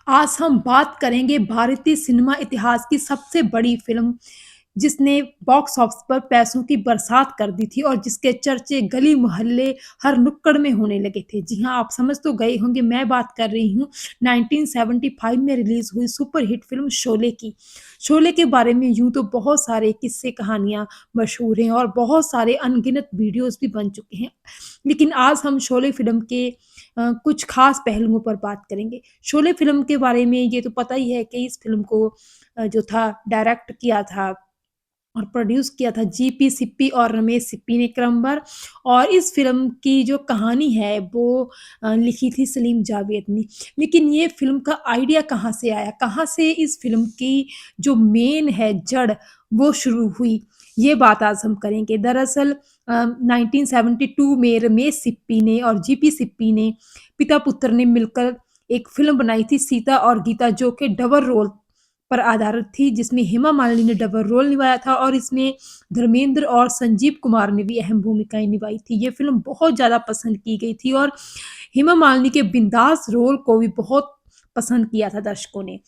आज हम बात करेंगे भारतीय सिनेमा इतिहास की सबसे बड़ी फ़िल्म, जिसने बॉक्स ऑफिस पर पैसों की बरसात कर दी थी और जिसके चर्चे गली-मोहल्ले हर नुक्कड़ में होने लगे थे। जी हाँ, आप समझ तो गए होंगे मैं बात कर रही हूँ 1975 में रिलीज़ हुई सुपर हिट फ़िल्म शोले की। शोले के बारे में यूँ तो बहुत सारे किस्से कहानियाँ मशहूर हैं और बहुत सारे अनगिनत वीडियोज़ भी बन चुके हैं। लेकिन आज हम शोले फ़िल्म के कुछ ख़ास पहलुओं पर बात करेंगे। शोले फ़िल्म के बारे में ये तो पता ही है कि इस फ़िल्म को जो था डायरेक्ट किया था और प्रोड्यूस किया था जीपी सिप्पी और रमेश सिप्पी ने क्रमवार और इस फ़िल्म की जो कहानी है वो लिखी थी सलीम जावेद ने। लेकिन ये फ़िल्म का आइडिया कहाँ से आया? कहाँ से इस फ़िल्म की जो मेन है जड़ वो शुरू हुई? ये बात आज हम करेंगे। दरअसल 1972 में रमेश सिप्पी ने और जीपी सिप्पी ने पिता-पुत्र ने मिलकर एक फ़िल्म बनाई थी सीता और गीता जो कि डबल रोल पर आधारित थी जिसमें हेमा मालिनी ने डबल रोल निभाया था और इसमें धर्मेंद्र और संजीव कुमार ने भी अहम भूमिकाएँ निभाई थी। ये फ़िल्म बहुत ज़्यादा पसंद की गई थी और हेमा मालिनी के बिंदास रोल को भी बहुत पसंद किया था दर्शकों ने।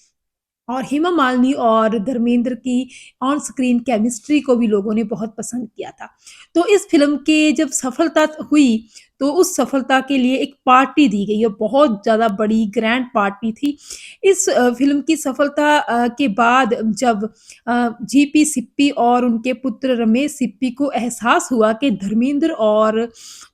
और हेमा मालिनी और धर्मेंद्र की ऑन स्क्रीन केमिस्ट्री को भी लोगों ने बहुत पसंद किया था। तो इस फ़िल्म के जब सफलता हुई, तो उस सफलता के लिए एक पार्टी दी गई और बहुत ज़्यादा बड़ी ग्रैंड पार्टी थी। इस फ़िल्म की सफलता के बाद जब जीपी सिप्पी और उनके पुत्र रमेश सिप्पी को एहसास हुआ कि धर्मेंद्र और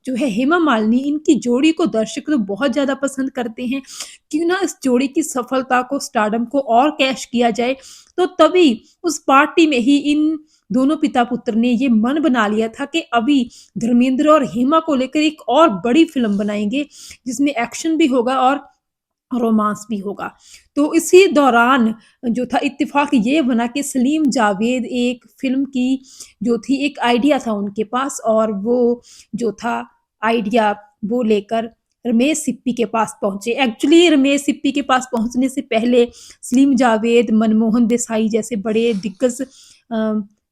जो है हेमा मालिनी इनकी जोड़ी को दर्शक तो बहुत ज़्यादा पसंद करते हैं। क्यों ना इस जोड़ी की सफलता को स्टारडम को और कैश किया जाए। तो तभी उस पार्टी में ही इन दोनों पिता-पुत्र ने ये मन बना लिया था कि अभी धर्मेंद्र और हेमा को लेकर एक और बड़ी फ़िल्म बनाएँगे, जिसमें एक्शन भी होगा और रोमांस भी होगा। तो इसी दौरान जो था इत्तेफ़ाक ये बना कि सलीम जावेद एक फ़िल्म की जो थी एक आइडिया था उनके पास और वो जो था आइडिया वो लेकर रमेश सिप्पी के पास पहुँचे। एक्चुअली रमेश सिप्पी के पास पहुँचने से पहले सलीम जावेद, मनमोहन देसाई जैसे बड़े दिग्गज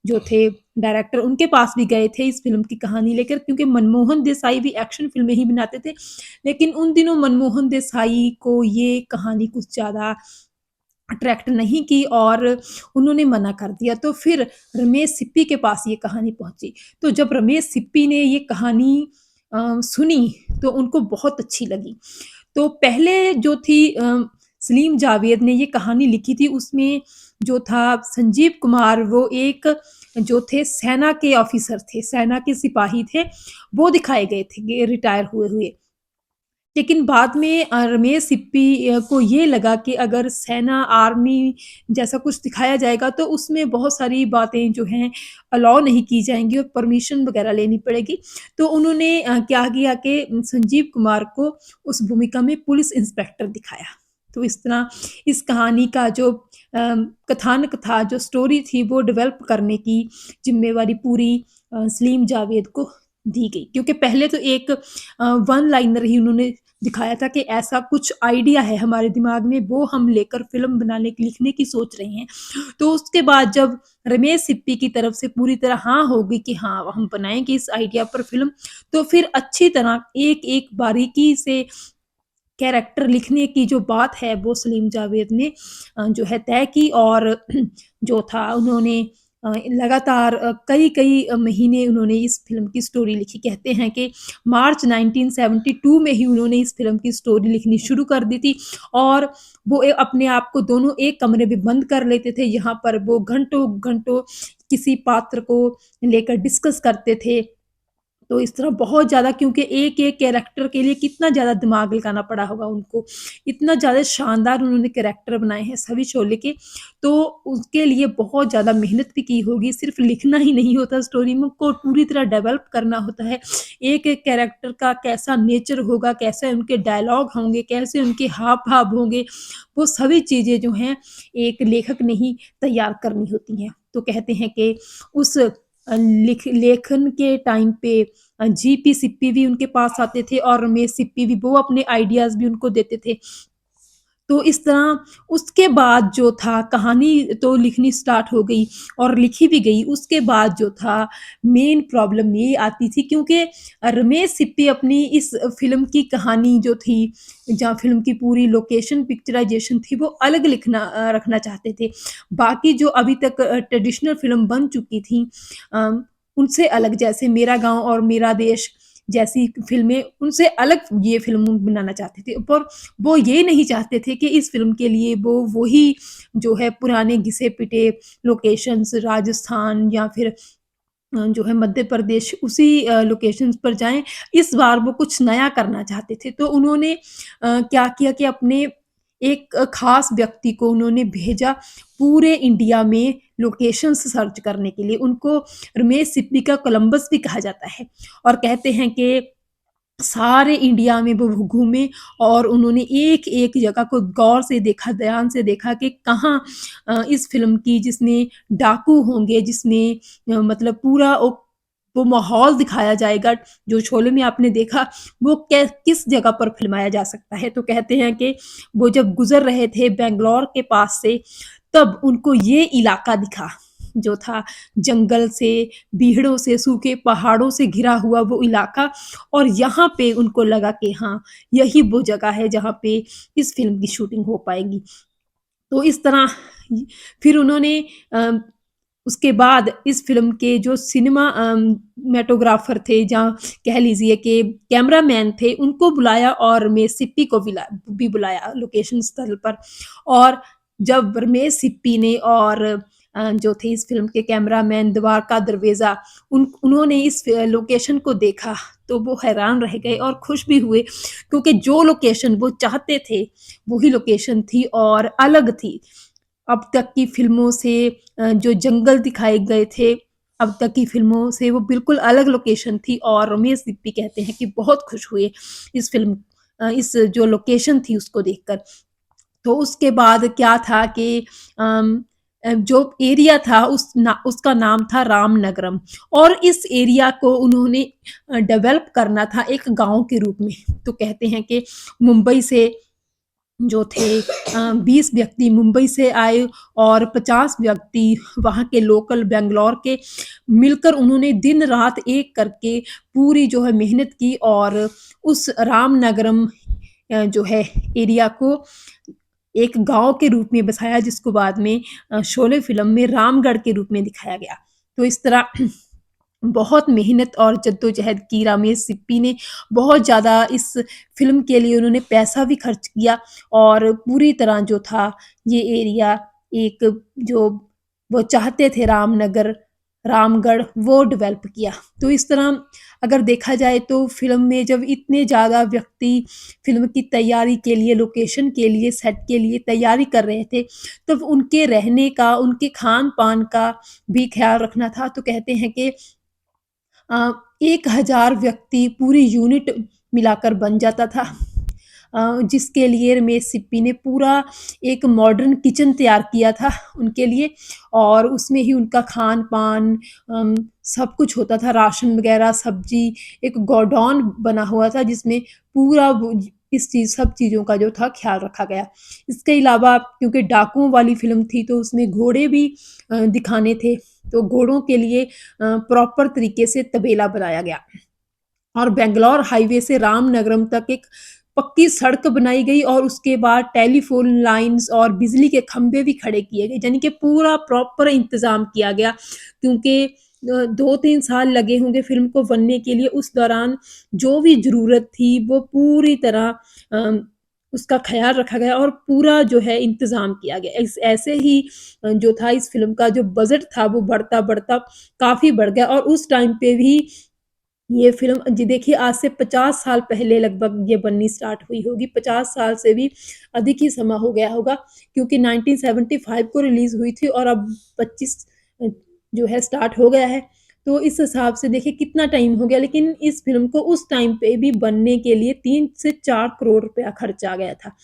जो थे डायरेक्टर उनके पास भी गए थे इस फ़िल्म की कहानी लेकर क्योंकि मनमोहन देसाई भी एक्शन फ़िल्में ही बनाते थे। लेकिन उन दिनों मनमोहन देसाई को ये कहानी कुछ ज़्यादा अट्रैक्ट नहीं की और उन्होंने मना कर दिया। तो फिर रमेश सिप्पी के पास ये कहानी पहुँची। तो जब रमेश सिप्पी ने ये कहानी सुनी तो उनको बहुत अच्छी लगी। तो पहले जो थी सलीम जावेद ने ये कहानी लिखी थी उसमें जो था संजीव कुमार वो एक जो थे सेना के ऑफ़िसर थे, सेना के सिपाही थे, वो दिखाए गए थे रिटायर हुए हुए। लेकिन बाद में रमेश सिप्पी को ये लगा कि अगर सेना, आर्मी जैसा कुछ दिखाया जाएगा तो उसमें बहुत सारी बातें जो हैं अलाउ नहीं की जाएँगी और परमिशन वग़ैरह लेनी पड़ेगी। तो उन्होंने क्या किया कि संजीव कुमार को उस भूमिका में पुलिस इंस्पेक्टर दिखाया। तो इस तरह इस कहानी का जो कथानक था, जो स्टोरी थी वो डेवलप करने की ज़िम्मेवारी पूरी सलीम जावेद को दी गई। क्योंकि पहले तो एक वन लाइनर ही उन्होंने दिखाया था कि ऐसा कुछ आइडिया है हमारे दिमाग में वो हम लेकर फ़िल्म बनाने की लिखने की सोच रहे हैं। तो उसके बाद जब रमेश सिप्पी की तरफ से पूरी तरह हाँ हो गई कि हाँ, हम बनाएँगे इस आइडिया पर फ़िल्म, तो फिर अच्छी तरह एक-एक बारीकी से कैरेक्टर लिखने की जो बात है वो सलीम जावेद ने जो है तय की और जो था उन्होंने लगातार कई-कई महीने उन्होंने इस फ़िल्म की स्टोरी लिखी। कहते हैं कि मार्च 1972 में ही उन्होंने इस फ़िल्म की स्टोरी लिखनी शुरू कर दी थी और वो अपने आप को दोनों एक कमरे में बंद कर लेते थे। यहाँ पर वो घंटों-घंटों किसी पात्र को लेकर डिस्कस करते थे। तो इस तरह बहुत ज़्यादा क्योंकि एक-एक कैरेक्टर के लिए कितना ज़्यादा दिमाग लगाना पड़ा होगा उनको। इतना ज़्यादा शानदार उन्होंने कैरेक्टर बनाए हैं सभी शोले के, तो उसके लिए बहुत ज़्यादा मेहनत भी की होगी। सिर्फ़ लिखना ही नहीं होता स्टोरी में को पूरी तरह डेवलप करना होता है। एक-एक कैरेक्टर का कैसा नेचर होगा, कैसे उनके डायलॉग होंगे, कैसे उनके हाव-भाव होंगे, वो सभी चीज़ें जो हैं एक लेखक ने ही तैयार करनी होती हैं। तो कहते हैं कि उस लेखन के टाइम पे जीपी सिप्पी भी उनके पास आते थे और रमेश सिप्पी भी वो अपने आइडियाज़ भी उनको देते थे। तो इस तरह उसके बाद जो था कहानी तो लिखनी स्टार्ट हो गई और लिखी भी गई। उसके बाद जो था मेन प्रॉब्लम ये आती थी, क्योंकि रमेश सिप्पी अपनी इस फ़िल्म की कहानी जो थी, जहाँ फ़िल्म की पूरी लोकेशन पिक्चराइज़ेशन थी, वो अलग रखना चाहते थे। बाकी जो अभी तक ट्रेडिशनल फ़िल्म बन चुकी थी, उनसे अलग, जैसे मेरा गाँव और मेरा देश जैसी फ़िल्में, उनसे अलग ये फ़िल्म बनाना चाहते थे। पर वो ये नहीं चाहते थे कि इस फ़िल्म के लिए वो वही जो है पुराने घिसे-पिटे लोकेशंस राजस्थान या फिर जो है मध्य प्रदेश, उसी लोकेशंस पर जाएँ। इस बार वो कुछ नया करना चाहते थे। तो उन्होंने क्या किया कि अपने एक ख़ास व्यक्ति को उन्होंने भेजा पूरे इंडिया में लोकेशंस सर्च करने के लिए। उनको रमेश सिप्पी का कोलंबस भी कहा जाता है, और कहते हैं कि सारे इंडिया में वो घूमे और उन्होंने एक-एक जगह को गौर से देखा, ध्यान से देखा कि कहाँ इस फ़िल्म की जिसमें डाकू होंगे, जिसमें मतलब पूरा वो माहौल दिखाया जाएगा, जो शोले में आपने देखा, वो कै किस जगह पर फ़िल्माया जा सकता है। तो कहते हैं कि वो जब गुज़र रहे थे बैंगलोर के पास से, तब उनको ये इलाका दिखा, जो था जंगल से, बीहड़ों से, सूखे पहाड़ों से घिरा हुआ वो इलाका, और यहाँ पे उनको लगा कि हाँ, यही वो जगह है जहाँ पे इस फ़िल्म की शूटिंग हो पाएगी। तो इस तरह इ फिर उन्होंने अ, उसके बाद इस फ़िल्म के जो मेटोग्राफ़र थे, जहाँ कह लीजिए कि कैमरामैन थे, उनको बुलाया और रमेश सिप्पी को भी बुलाया लोकेशन स्थल पर। और जब रमेश सिप्पी ने और जो थे इस फ़िल्म के कैमरामैन द्वारका दरवेज़ा, उन्होंने इस लोकेशन को देखा, तो वो हैरान रह गए और खुश भी हुए, क्योंकि जो लोकेशन वो चाहते थे, वही लोकेशन थी और अलग थी। अब तक की फ़िल्मों से जो जंगल दिखाए गए थे, अब तक की फ़िल्मों से वो बिल्कुल अलग लोकेशन थी, और रमेश सिप्पी कहते हैं कि बहुत खुश हुए इस फ़िल्म इस जो लोकेशन थी उसको देखकर। तो उसके बाद क्या था कि जो एरिया था उसका नाम था रामनगरम, और इस एरिया को उन्होंने डेवलप करना था एक गाँव के रूप में। तो कहते हैं कि मुंबई से जो थे 20 व्यक्ति मुंबई से आए और 50 व्यक्ति वहाँ के लोकल बैंगलोर के, मिलकर उन्होंने दिन-रात एक करके पूरी जो है मेहनत की, और उस रामनगरम जो है एरिया को एक गाँव के रूप में बसाया, जिसको बाद में शोले फ़िल्म में रामगढ़ के रूप में दिखाया गया। तो इस तरह बहुत मेहनत और जद्दोजहद की रमेश सिप्पी ने, बहुत ज़्यादा इस फ़िल्म के लिए उन्होंने पैसा भी खर्च किया, और पूरी तरह जो था ये एरिया एक जो वो चाहते थे रामनगर, रामगढ़, वो डेवलप किया। तो इस तरह अगर देखा जाए तो फ़िल्म में जब इतने ज़्यादा व्यक्ति फ़िल्म की तैयारी के लिए, लोकेशन के लिए, सेट के लिए तैयारी कर रहे थे, तब उनके रहने का, उनके खान-पान का भी ख़्याल रखना था। तो कहते हैं कि 1000 व्यक्ति पूरी यूनिट मिलाकर बन जाता था, जिसके लिए रमेश सिप्पी ने पूरा एक मॉडर्न किचन तैयार किया था उनके लिए, और उसमें ही उनका खान-पान सब कुछ होता था, राशन वग़ैरह, सब्ज़ी, एक गोडाउन बना हुआ था जिसमें पूरा वो इस चीज़ सब चीज़ों का जो था ख़्याल रखा गया। इसके अलावा क्योंकि डाकुओं वाली फ़िल्म थी, तो उसमें घोड़े भी दिखाने थे, तो घोड़ों के लिए प्रॉपर तरीके से तबेला बनाया गया, और बैंगलोर हाईवे से रामनगरम तक एक पक्की सड़क बनाई गई, और उसके बाद टेलीफ़ोन लाइन्स और बिजली के खंभे भी खड़े किए गए, यानी कि पूरा प्रॉपर इंतज़ाम किया गया, क्योंकि 2-3 साल लगे होंगे फ़िल्म को बनने के लिए। उस दौरान जो भी ज़रूरत थी वो पूरी तरह अ, उसका ख़्याल रखा गया और पूरा जो है इंतज़ाम किया गया। ऐसे ही जो था इस फ़िल्म का जो बजट था वो बढ़ता-बढ़ता काफ़ी बढ़ गया, और उस टाइम पे भी ये फ़िल्म जी देखिए, आज से 50 साल पहले लगभग ये बननी स्टार्ट हुई होगी, 50 साल से भी अधिक ही समय हो गया होगा, क्योंकि 1975 को रिलीज़ हुई थी और अब 25 अ, जो है स्टार्ट हो गया है। तो इस हिसाब से देखिए कितना टाइम हो गया, लेकिन इस फ़िल्म को उस टाइम पे भी बनने के लिए 3 से 4 करोड़ रुपया खर्च आ गया था।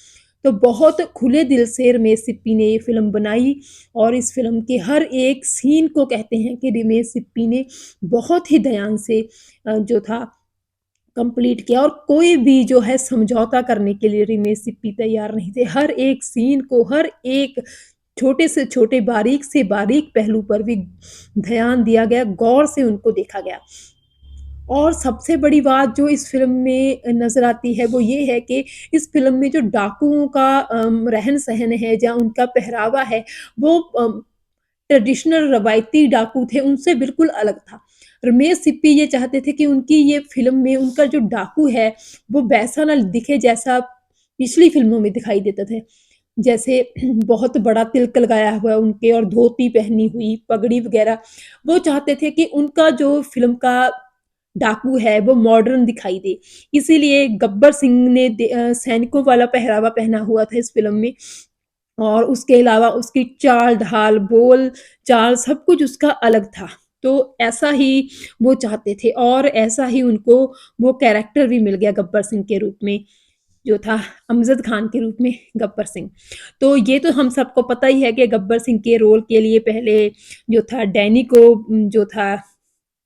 तो बहुत खुले दिल से रमेश सिप्पी ने ये फ़िल्म बनाई, और इस फ़िल्म के हर एक सीन को कहते हैं कि रमेश सिप्पी ने बहुत ही ध्यान से जो था कंप्लीट किया और कोई भी जो है समझौता करने के लिए रमेश सिप्पी तैयार नहीं थे। हर एक सीन को, हर एक छोटे से छोटे, बारीक से बारीक पहलू पर भी ध्यान दिया गया, गौर से उनको देखा गया। और सबसे बड़ी बात जो इस फ़िल्म में नज़र आती है वो ये है कि इस फ़िल्म में जो डाकुओं का रहन-सहन है या उनका पहरावा है वो ट्रेडिशनल रवायती डाकू थे, उनसे बिल्कुल अलग था। रमेश सिप्पी ये चाहते थे कि उनकी ये फ़िल्म में उनका जो डाकू है, वो वैसा ना दिखे जैसा पिछली फ़िल्मों में दिखाई देते थे। जैसे बहुत बड़ा तिलक लगाया हुआ उनके और धोती पहनी हुई, पगड़ी वग़ैरह। वो चाहते थे कि उनका जो फ़िल्म का डाकू है, वो मॉडर्न दिखाई दे। इसीलिए गब्बर सिंह ने सैनिकों वाला पहरावा पहना हुआ था इस फ़िल्म में। और उसके अलावा उसकी चाल-ढाल, बोल-चाल सब कुछ उसका अलग था। तो ऐसा ही वो चाहते थे और ऐसा ही उनको वो कैरेक्टर भी मिल गया गब्बर सिंह के रूप में, जो था अमजद खान के रूप में गब्बर सिंह। तो ये तो हम सबको पता ही है कि गब्बर सिंह के रोल के लिए पहले जो था डैनी को जो था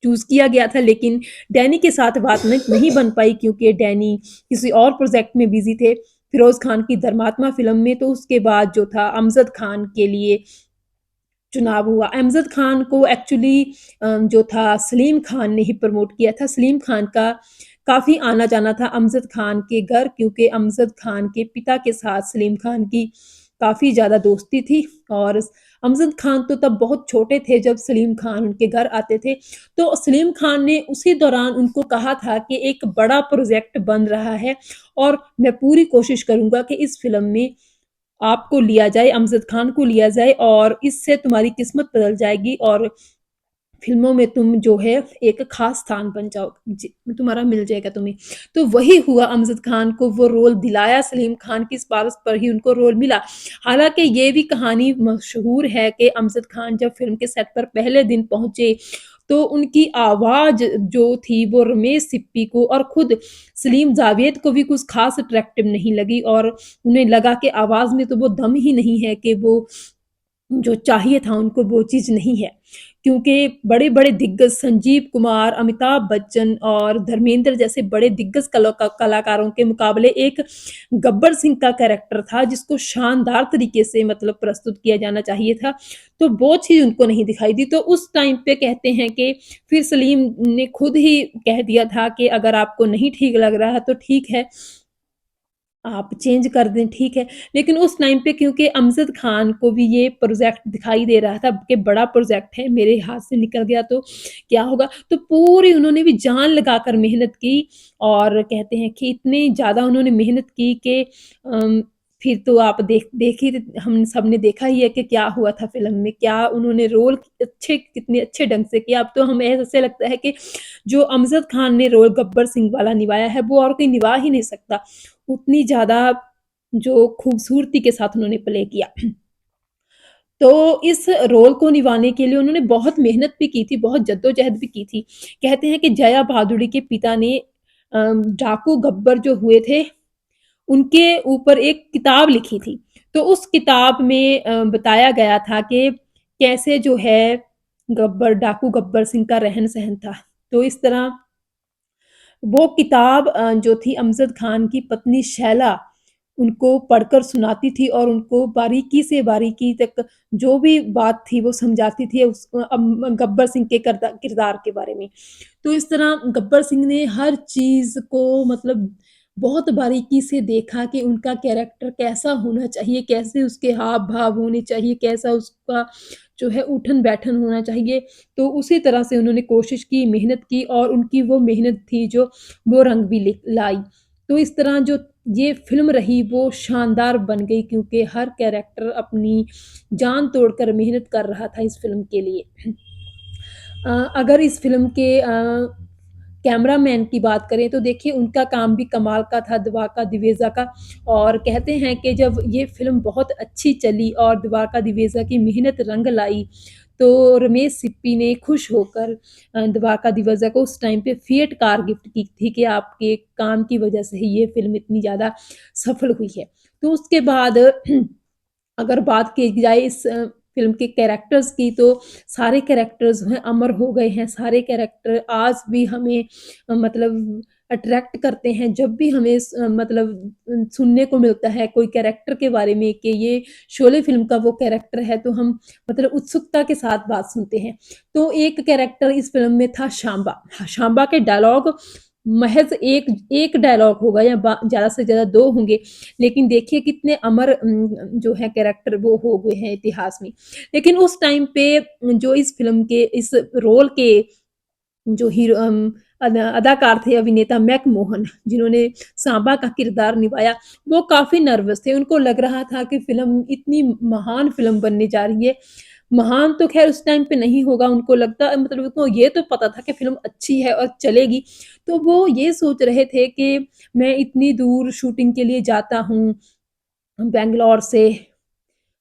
चूज़ किया गया था, लेकिन डैनी के साथ बात नहीं बन पाई क्योंकि डैनी किसी और प्रोजेक्ट में बिज़ी थे। फिरोज़ खान की धर्मात्मा फ़िल्म में, तो उसके बाद जो था अमजद खान के लिए चुनाव हुआ। अमजद खान को एक्चुअली जो था सलीम खान ने ही प्रमोट किया था। सलीम खान का काफ़ी आना-जाना था अमजद खान के घर, क्योंकि अमजद खान के पिता के साथ सलीम खान की काफ़ी ज़्यादा दोस्ती थी और अमजद खान तो तब बहुत छोटे थे जब सलीम खान उनके घर आते थे। तो सलीम खान ने उसी दौरान उनको कहा था कि एक बड़ा प्रोजेक्ट बन रहा है और मैं पूरी कोशिश करूँगा कि इस फ़िल्म में आपको लिया जाए, अमजद खान को लिया जाए और इससे तुम्हारी किस्मत बदल जाएगी और फ़िल्मों में तुम जो है एक ख़ास स्थान बन जाओ, जी, तुम्हारा मिल जाएगा तुम्हें। तो वही हुआ, अमजद खान को वो रोल दिलाया सलीम खान की सिफ़ारिश पर ही उनको रोल मिला। हालाँकि ये भी कहानी मशहूर है कि अमजद खान जब फ़िल्म के सेट पर पहले दिन पहुँचे, तो उनकी आवाज़ जो थी वो रमेश सिप्पी को और खुद सलीम जावेद को भी कुछ ख़ास अट्रैक्टिव नहीं लगी और उन्हें लगा कि आवाज़ में तो वो दम ही नहीं है कि वो जो चाहिए था उनको वो चीज़ नहीं है। क्योंकि बड़े-बड़े दिग्गज संजीव कुमार, अमिताभ बच्चन और धर्मेंद्र जैसे बड़े दिग्गज कलाकारों के मुकाबले एक गब्बर सिंह का कैरेक्टर था जिसको शानदार तरीके से मतलब प्रस्तुत किया जाना चाहिए था। तो वो चीज़ उनको नहीं दिखाई दी। तो उस टाइम पे कहते हैं कि फिर सलीम ने खुद ही कह दिया था कि अगर आपको नहीं ठीक लग रहा है तो ठीक है, आप चेंज कर दें, ठीक है। लेकिन उस टाइम पे क्योंकि अमजद खान को भी ये प्रोजेक्ट दिखाई दे रहा था कि बड़ा प्रोजेक्ट है, मेरे हाथ से निकल गया तो क्या होगा? तो पूरी उन्होंने भी जान लगाकर मेहनत की और कहते हैं कि इतनी ज़्यादा उन्होंने मेहनत की कि फिर तो आप देख ही हम सबने देखा ही है कि क्या हुआ था फ़िल्म में, क्या उन्होंने रोल कितने अच्छे ढंग से किया। अब तो हमें ऐसे लगता है कि जो अमजद खान ने रोल गब्बर सिंह वाला निभाया है, वो और कोई निभा ही नहीं सकता। उतनी ज़्यादा जो खूबसूरती के साथ उन्होंने प्ले किया। तो इस रोल को निभाने के लिए उन्होंने बहुत मेहनत भी की थी, बहुत जद्दोजहद भी की थी। कहते हैं कि जया भादुड़ी के पिता ने डाकू गब्बर जो हुए थे, उनके ऊपर एक किताब लिखी थी। तो उस किताब में बताया गया था कि कैसे जो है डाकू गब्बर सिंह का रहन-सहन था। तो इस तरह वो किताब जो थी अमजद खान की पत्नी शैला उनको पढ़कर सुनाती थी और उनको बारीकी से बारीकी तक जो भी बात थी वो समझाती थी गब्बर सिंह के किरदार के बारे में। तो इस तरह गब्बर सिंह ने हर चीज़ को मतलब बहुत बारीकी से देखा कि उनका कैरेक्टर कैसा होना चाहिए, कैसे उसके हाव-भाव होने चाहिए, कैसा उसका जो है उठन-बैठन होना चाहिए। तो उसी तरह से उन्होंने कोशिश की, मेहनत की और उनकी वो मेहनत थी जो वो रंग भी लाई। तो इस तरह जो ये फ़िल्म रही वो शानदार बन गई क्योंकि हर कैरेक्टर अपनी जान तोड़कर मेहनत कर रहा था इस फ़िल्म के लिए। अगर इस फ़िल्म के कैमरामैन की बात करें तो देखिए उनका काम भी कमाल का था, द्वारका दिवेजा का। और कहते हैं कि जब ये फ़िल्म बहुत अच्छी चली और द्वारका दिवेजा की मेहनत रंग लाई, तो रमेश सिप्पी ने खुश होकर द्वारका दिवेजा को उस टाइम पे फिएट कार गिफ्ट की थी कि आपके काम की वज़ह से ही ये फ़िल्म इतनी ज़्यादा सफल हुई है। तो उसके बाद अगर बात की जाए इस फ़िल्म के कैरेक्टर्स की, तो सारे कैरेक्टर्स जो हैं अमर हो गए हैं, सारे कैरेक्टर आज भी हमें मतलब अट्रैक्ट करते हैं जब भी हमें मतलब सुनने को मिलता है कोई कैरेक्टर के बारे में कि ये शोले फ़िल्म का वो कैरेक्टर है, तो हम मतलब उत्सुकता के साथ बात सुनते हैं। तो एक कैरेक्टर इस फ़िल्म में था शांबा। शांबा के डायलॉग महज़ एक एक डायलॉग होगा या ज़्यादा से ज़्यादा 2 होंगे, लेकिन देखिए कितने अमर जो है कैरेक्टर वो हो गए हैं इतिहास में। लेकिन उस टाइम पे जो इस फ़िल्म के इस रोल के जो अदाकार थे अभिनेता मैकमोहन जिन्होंने सांबा का किरदार निभाया, वो काफ़ी नर्वस थे। उनको लग रहा था कि फ़िल्म इतनी महान फ़िल्म बनने जा रही है। महान तो ख़ैर उस टाइम पे नहीं होगा, उनको लगता मतलब उनको ये तो पता था कि फ़िल्म अच्छी है और चलेगी। तो वो ये सोच रहे थे कि मैं इतनी दूर शूटिंग के लिए जाता हूँ, बैंगलोर से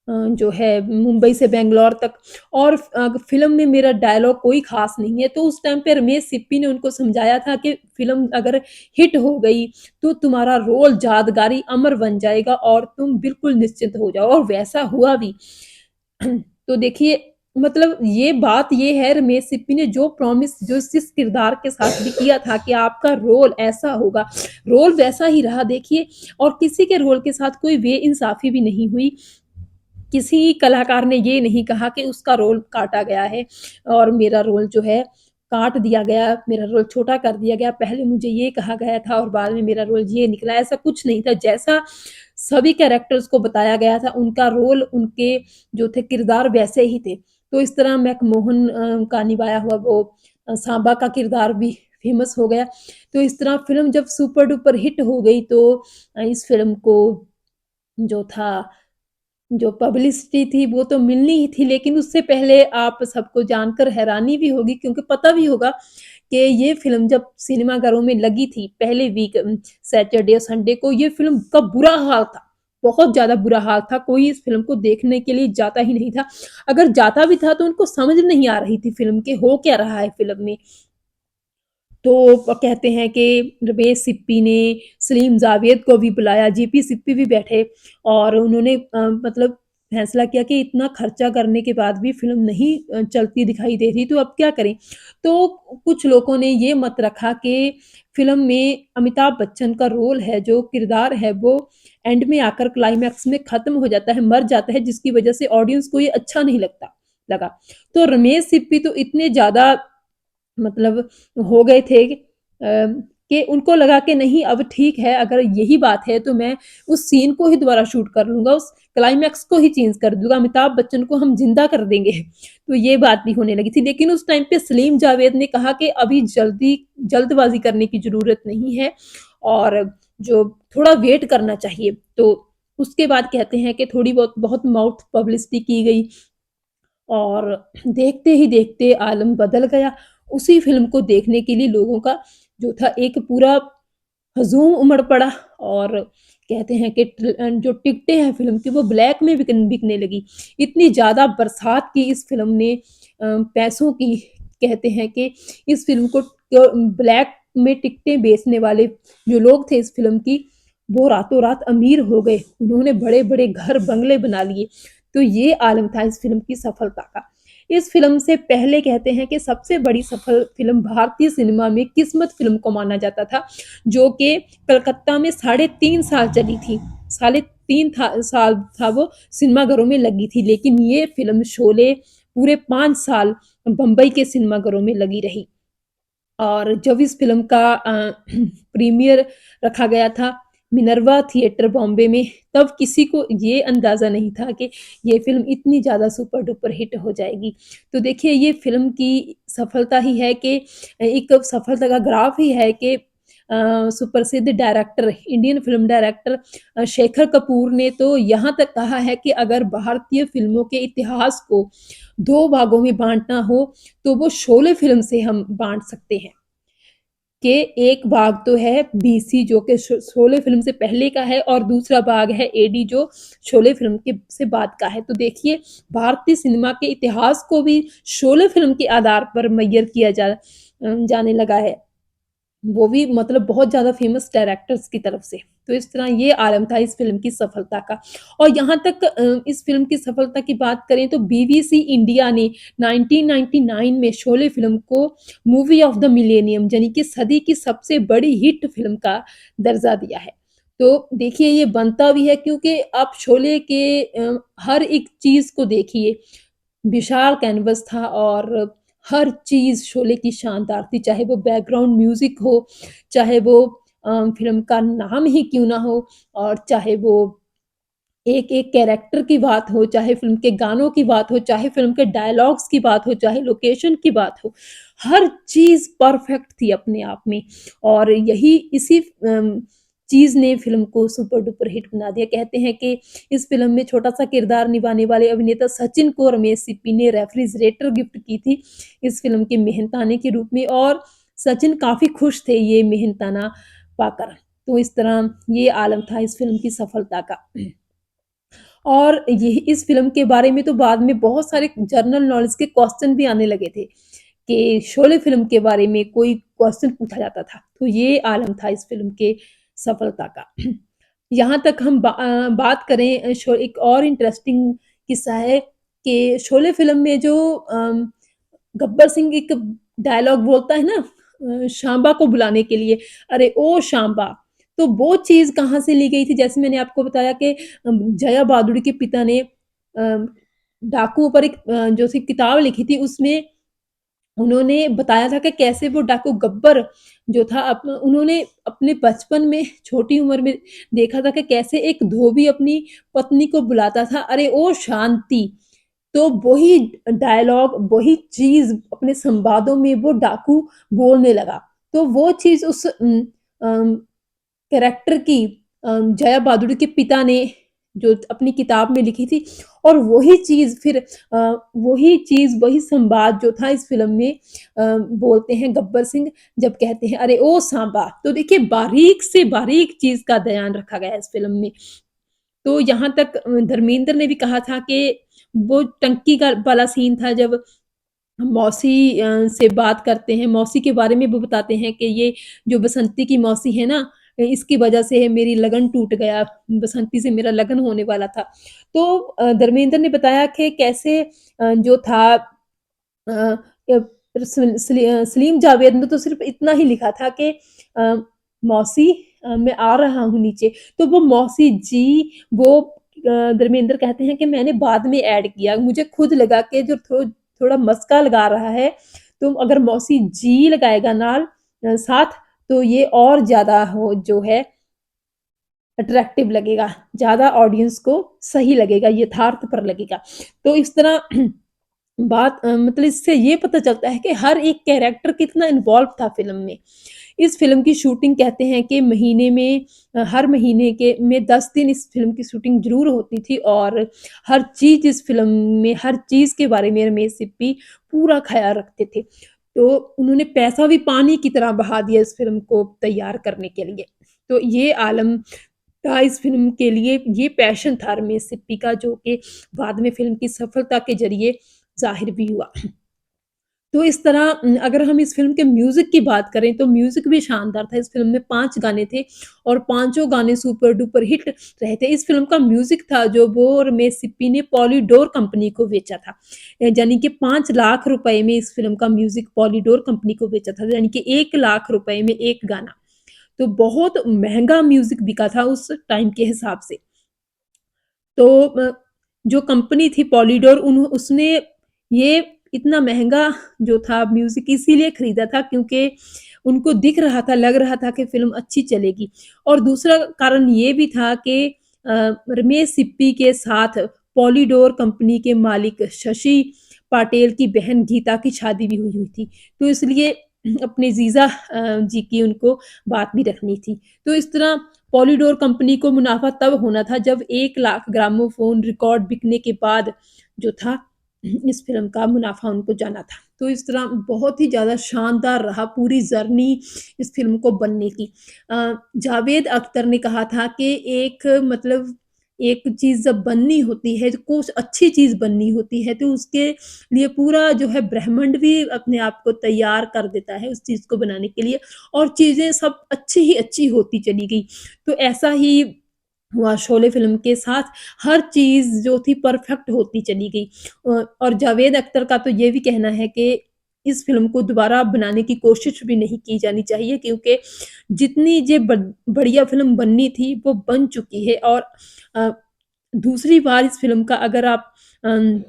जो है मुंबई से बैंगलोर तक और फ़िल्म में मेरा डायलॉग कोई ख़ास नहीं है। तो उस टाइम पे रमेश सिप्पी ने उनको समझाया था कि फ़िल्म अगर हिट हो गई, तो तुम्हारा रोल यादगारी अमर बन जाएगा और तुम बिल्कुल निश्चिंत हो जाओ और वैसा हुआ भी। तो देखिए मतलब ये बात ये है रमेश सिप्पी ने जो प्रॉमिस जो जिस किरदार के साथ भी किया था कि आपका रोल ऐसा होगा, रोल वैसा ही रहा देखिए और किसी के रोल के साथ कोई बेइंसाफ़ी भी नहीं हुई। किसी कलाकार ने ये नहीं कहा कि उसका रोल काटा गया है और मेरा रोल जो है काट दिया गया, मेरा रोल छोटा कर दिया गया, पहले मुझे ये कहा गया था और बाद में मेरा रोल ये निकला, ऐसा कुछ नहीं था। जैसा सभी कैरेक्टर्स को बताया गया था, उनका रोल, उनके जो थे किरदार वैसे ही थे। तो इस तरह मैकमोहन का निभाया हुआ वो सांबा का किरदार भी फ़ेमस हो गया। तो इस तरह फ़िल्म जब सुपर डुपर हिट हो गई तो इस फ़िल्म को जो था जो पब्लिसिटी थी वो तो मिलनी ही थी लेकिन उससे पहले आप सबको जानकर हैरानी भी होगी क्योंकि पता भी होगा कि ये फ़िल्म जब सिनेमाघरों में लगी थी पहले वीक सैटरडे और संडे को ये फ़िल्म का बुरा हाल था। बहुत ज़्यादा बुरा हाल था, कोई इस फ़िल्म को देखने के लिए जाता ही नहीं था। अगर जाता भी था तो उनको समझ नहीं आ रही थी फ़िल्म के हो क्या रहा है फ़िल्म में। तो कहते हैं कि रमेश सिप्पी ने सलीम जावेद को भी बुलाया, जेपी सिप्पी भी बैठे और उन्होंने मतलब फैसला किया कि इतना खर्चा करने के बाद भी फ़िल्म नहीं चलती दिखाई दे रही, तो अब क्या करें? तो कुछ लोगों ने ये मत रखा कि फ़िल्म में अमिताभ बच्चन का रोल है, जो किरदार है, वो एंड में आकर क्लाइमैक्स में ख़त्म हो जाता है, मर जाता है, जिसकी वज़ह से ऑडियंस को ये अच्छा नहीं लगा। तो रमेश सिप्पी तो इतने ज़्यादा मतलब हो गए थे कि उनको लगा कि नहीं अब ठीक है अगर यही बात है तो मैं उस सीन को ही दोबारा शूट कर लूँगा, उस क्लाइमैक्स को ही चेंज कर दूँगा, अमिताभ बच्चन को हम ज़िंदा कर देंगे। तो ये बात भी होने लगी थी। लेकिन उस टाइम पे सलीम जावेद ने कहा कि अभी जल्दबाज़ी करने की ज़रूरत नहीं है और जो थोड़ा वेट करना चाहिए। तो उसके बाद कहते हैं कि थोड़ी बहुत माउथ पब्लिसिटी की गई और देखते ही देखते आलम बदल गया। उसी फ़िल्म को देखने के लिए लोगों का जो था एक पूरा हजूम उमड़ पड़ा और कहते हैं कि जो टिकटें हैं फ़िल्म की वो ब्लैक में बिकने लगी। इतनी ज़्यादा बरसात की इस फ़िल्म ने पैसों की कहते हैं कि इस फ़िल्म को ब्लैक में टिकटें बेचने वाले जो लोग थे इस फ़िल्म की, वो रातों-रात अमीर हो गए। उन्होंने बड़े-बड़े घर बंगले बना लिए। तो ये आलम था इस फ़िल्म की सफलता का। इस फ़िल्म से पहले कहते हैं कि सबसे बड़ी सफल फ़िल्म भारतीय सिनेमा में किस्मत फ़िल्म को माना जाता था, जो कि कलकत्ता में साढ़े 3 साल चली थी। साढ़े 3 साल था वो सिनेमाघरों में लगी थी, लेकिन ये फ़िल्म शोले पूरे 5 साल बम्बई के सिनेमाघरों में लगी रही। और जब इस फ़िल्म का प्रीमियर रखा गया था मिनर्वा थिएटर बॉम्बे में, तब किसी को ये अंदाज़ा नहीं था कि ये फ़िल्म इतनी ज़्यादा सुपर डुपर हिट हो जाएगी। तो देखिए ये फ़िल्म की सफलता ही है कि एक सफलता का ग्राफ ही है कि सुप्रसिद्ध director, Indian film director Shekhar Kapoor ने तो यहाँ तक कहा है कि अगर भारतीय फ़िल्मों के इतिहास को 2 भागों में बाँटना हो, तो वो शोले फ़िल्म से हम बाँट सकते हैं। कि एक भाग तो है बीसी जो कि शोले फ़िल्म से पहले का है और दूसरा भाग है एडी जो शोले फ़िल्म के से बाद का है। तो देखिए भारतीय सिनेमा के इतिहास को भी शोले फ़िल्म के आधार पर मैयर किया जाने लगा है। वो भी मतलब बहुत ज़्यादा फ़ेमस डायरेक्टर्स की तरफ से। तो इस तरह ये आलम था इस फ़िल्म की सफलता का। और यहाँ तक इस फ़िल्म की सफलता की बात करें तो बीबीसी इंडिया ने 1999 में शोले फ़िल्म को मूवी ऑफ द मिलेनियम यानी कि सदी की सबसे बड़ी हिट फ़िल्म का दर्जा दिया है। तो देखिए ये बनता भी है क्योंकि आप शोले के हर एक चीज़ को देखिए, विशाल कैनवस था और हर चीज़ शोले की शानदार थी, चाहे वो बैकग्राउंड म्यूज़िक हो, चाहे वो फ़िल्म का नाम ही क्यों ना हो और चाहे वो एक-एक कैरेक्टर की बात हो, चाहे फ़िल्म के गानों की बात हो, चाहे फ़िल्म के डायलॉग्स की बात हो, चाहे लोकेशन की बात हो, हर चीज़ परफ़ेक्ट थी अपने आप में और यही इसी चीज़ ने फ़िल्म को सुपर डुपर हिट बना दिया। कहते हैं कि इस फ़िल्म में छोटा-सा किरदार निभाने वाले अभिनेता सचिन को रमेश सिप्पी ने रेफ्रिजरेटर गिफ्ट की थी, इस फ़िल्म के मेहनताने के रूप में और सचिन काफ़ी खुश थे ये मेहनताना पाकर। तो इस तरह ये आलम था इस फ़िल्म की सफलता का। और ये इस फ़िल्म के बारे में तो बाद में बहुत सारे जनरल नॉलेज के क्वेश्चन भी आने लगे थे, कि शोले फ़िल्म के बारे में कोई क्वेश्चन पूछा जाता था। तो ये आलम था इस फ़िल्म के सफलता का। यहाँ तक हम बात करें एक और इंटरेस्टिंग किस्सा है कि शोले फ़िल्म में जो गब्बर सिंह एक डायलॉग बोलता है ना शांबा को बुलाने के लिए, "अरे ओ शांबा!" तो वो चीज़ कहाँ से ली गई थी? जैसे मैंने आपको बताया कि जया बहादुर के पिता ने डाकुओं पर एक जो सी किताब लिखी थी, उसमें उन्होंने बताया था कि कैसे वो डाकू गब्बर जो था उन्होंने अपने बचपन में छोटी उम्र में देखा था कि कैसे एक धोबी अपनी पत्नी को बुलाता था, "अरे ओ शांति!" तो वही डायलॉग, वही चीज़ अपने संवादों में वो डाकू बोलने लगा। तो वो चीज़ उस अम, कैरेक्टर की जया बहादुर के पिता ने जो अपनी किताब में लिखी थी और वही चीज़ फिर वही चीज़, वही संवाद जो था इस फ़िल्म में बोलते हैं गब्बर सिंह जब कहते हैं, "अरे ओ सांबा!" तो देखिए बारीक से बारीक चीज़ का ध्यान रखा गया है इस फ़िल्म में। तो यहाँ तक धर्मेंद्र ने भी कहा था कि वो टंकी का वाला सीन था जब मौसी से बात करते हैं, मौसी के बारे में वो बताते हैं कि ये जो बसंती की मौसी है ना, इसकी वजह से मेरी लगन टूट गया, बसंती से मेरा लगन होने वाला था। तो धर्मेंद्र ने बताया कि कैसे जो था अ, सलीम जावेद ने तो सिर्फ़ इतना ही लिखा था कि अ, मौसी मैं आ रहा हूँ नीचे। तो वो मौसी जी वो धर्मेंद्र कहते हैं कि मैंने बाद में ऐड किया। मुझे खुद लगा कि जो थोड़ा मस्का लगा रहा है, तो अगर मौसी जी लगाएगा साथ तो ये और ज़्यादा हो जो है अट्रैक्टिव लगेगा, ज़्यादा ऑडियंस को सही लगेगा, यथार्थपर लगेगा। तो इस तरह मतलब इससे ये पता चलता है कि हर एक कैरेक्टर कितना इन्वॉल्व था फ़िल्म में। इस फ़िल्म की शूटिंग कहते हैं कि महीने में हर महीने के में 10 दिन इस फ़िल्म की शूटिंग ज़रूर होती थी और हर चीज़ इस फ़िल्म में हर चीज़ के बारे में रमेश सिप्पी पूरा ख़्याल रखते थे। तो उन्होंने पैसा भी पानी की तरह बहा दिया इस फ़िल्म को तैयार करने के लिए। तो ये आलम था इस फ़िल्म के लिए, ये पैशन था रमेश सिप्पी का जो कि बाद में फ़िल्म की सफलता के ज़रिए ज़ाहिर भी हुआ। तो इस तरह अगर हम इस फ़िल्म के म्यूज़िक की बात करें तो म्यूज़िक भी शानदार था। इस फ़िल्म में 5 गाने थे और पाँचों गाने सुपर डुपर हिट रहे थे। इस फ़िल्म का म्यूज़िक था जो वो रमेश सिप्पी ने पॉलीडोर कंपनी को बेचा था। यानी कि 5 लाख रुपए में इस फ़िल्म का म्यूज़िक पॉलीडोर कंपनी को बेचा था। यानी कि 1 लाख रुपए में 1 गाना। तो बहुत महँगा म्यूज़िक बिका था उस टाइम के हिसाब से। तो जो कंपनी थी पॉलीडोर उसने ये इतना महँगा जो था म्यूज़िक इसीलिए खरीदा था क्योंकि उनको दिख रहा था, लग रहा था कि फ़िल्म अच्छी चलेगी और दूसरा कारण ये भी था कि रमेश सिप्पी के साथ पॉलीडोर कंपनी के मालिक शशि पाटेल की बहन गीता की शादी भी हुई हुई थी। तो इसलिए अपने जीजा जी की उनको बात भी रखनी थी। तो इस तरह पॉलीडोर कंपनी को मुनाफ़ा तब होना था जब 1 लाख ग्रामोफ़ोन रिकॉर्ड बिकने के बाद जो था इस फ़िल्म का मुनाफ़ा उनको जाना था। तो इस तरह बहुत ही ज़्यादा शानदार रहा पूरी जर्नी इस फ़िल्म को बनने की। जावेद अख्तर ने कहा था कि एक मतलब एक चीज़ जब बननी होती है, तो कुछ अच्छी चीज़ बननी होती है, तो उसके लिए पूरा जो है ब्रह्मांड भी अपने आप को तैयार कर देता है उस चीज़ को बनाने के लिए और चीज़ें सब अच्छी ही अच्छी होती चली गई। तो ऐसा ही हुआ शोले फ़िल्म के साथ, हर चीज़ जो थी परफ़ेक्ट होती चली गई। और जावेद अख्तर का तो ये भी कहना है कि इस फ़िल्म को दोबारा बनाने की कोशिश भी नहीं की जानी चाहिए क्योंकि जितनी ये बढ़िया फ़िल्म बननी थी, वो बन चुकी है और अ, दूसरी बार इस फ़िल्म का अगर आप अम,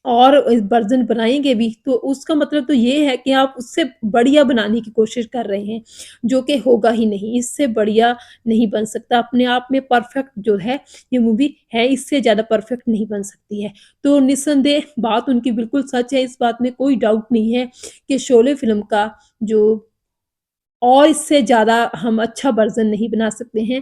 और वर्ज़न बनाएँगे भी, तो उसका मतलब तो ये है कि आप उससे बढ़िया बनाने की कोशिश कर रहे हैं, जो कि होगा ही नहीं, इससे बढ़िया नहीं बन सकता। अपने आप में परफ़ेक्ट जो है, ये मूवी है, इससे ज़्यादा परफ़ेक्ट नहीं बन सकती है। तो निस्संदेह बात उनकी बिल्कुल सच है, इस बात में कोई डाउट नहीं है कि शोले फ़िल्म का जो और इससे ज़्यादा हम अच्छा वर्ज़न नहीं बना सकते हैं।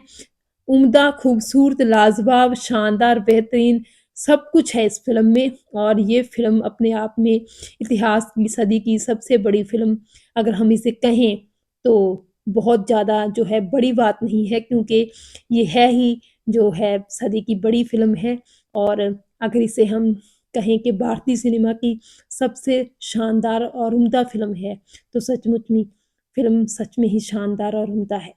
उम्दा, खूबसूरत, लाजवाब, शानदार, बेहतरीन सब कुछ है इस फ़िल्म में और ये फ़िल्म अपने आप में इतिहास की सदी की सबसे बड़ी फ़िल्म अगर हम इसे कहें, तो बहुत ज़्यादा जो है बड़ी बात नहीं है क्योंकि ये है ही जो है सदी की बड़ी फ़िल्म है और अगर इसे हम कहें कि भारतीय सिनेमा की सबसे शानदार और उम्दा फ़िल्म है, तो सचमुच में फ़िल्म सच में ही शानदार और उम्दा है।